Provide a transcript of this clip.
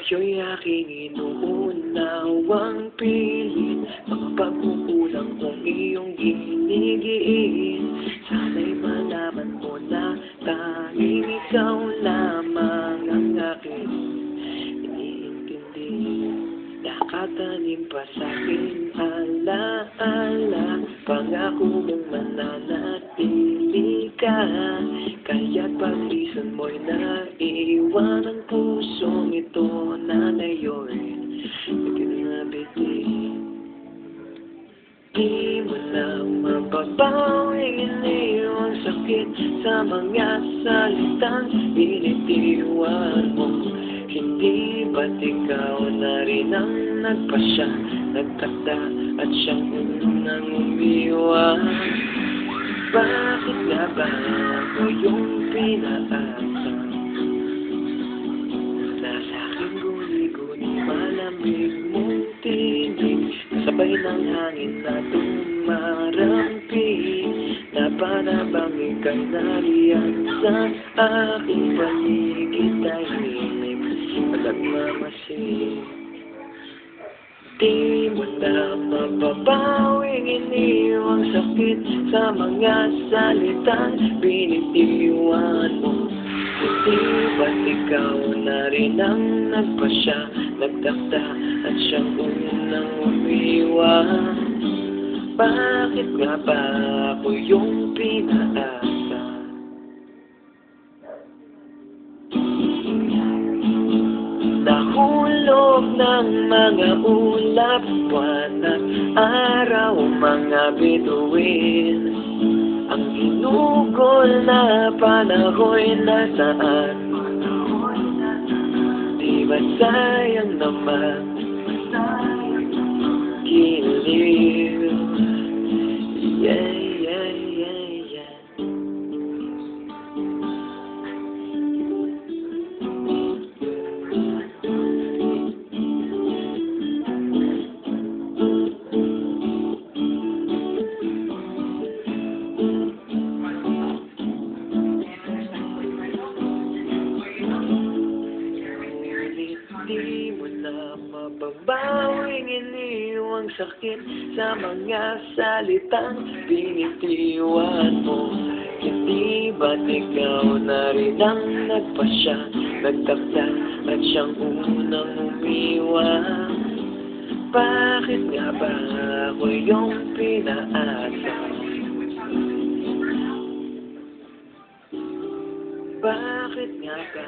Sa'yo'y aking inuunawang pilit mga pagkukulang kong iyong ginigiit. Sana'y malaman mo na tanging ikaw lamang ang aking iniintindi. Nakatanim pa sa'kin alaala, pangako mong mananatili ka. Kaya't pag-isan mo'y naiwan ang pusong ito na ngayon ikinabiti. Di mo na mapapawing iniwang sakit sa mga salitang binitiwan mo. Hindi ba't ikaw na rin ang nagpasya, nagtakda at siyang unang umiwan? Bakit nga ba ako yung pinaasa? Nasa aking guni-guni malamig mong tinig, kasabay ng hangin na tumarampi. Na para bang ika'y nariyan sa aking paligid, tahimik nagmamasid. Di mo na mapapawing iniwang sakit sa mga salitang binitiwan mo. Hindi ba't ikaw na rin ang nagpasya, nagtakda at siyang unang umiwan? Bakit nga ba ako yung pinaasa? Nahulog ng mga ulap, buwan at araw, mga bituin. Ang ginugol na panahoy nasaan? Di ba sayang naman giliw? Yeah, yeah, yeah, yeah. Di mo na mababawing iniwang sakit sa mga salitang binitiwan mo. Hindi ba't ikaw na rin ang nagpasya, nagtakda at siyang unang umiwan? Bakit nga ba ako yung pinaasa? Bakit nga ba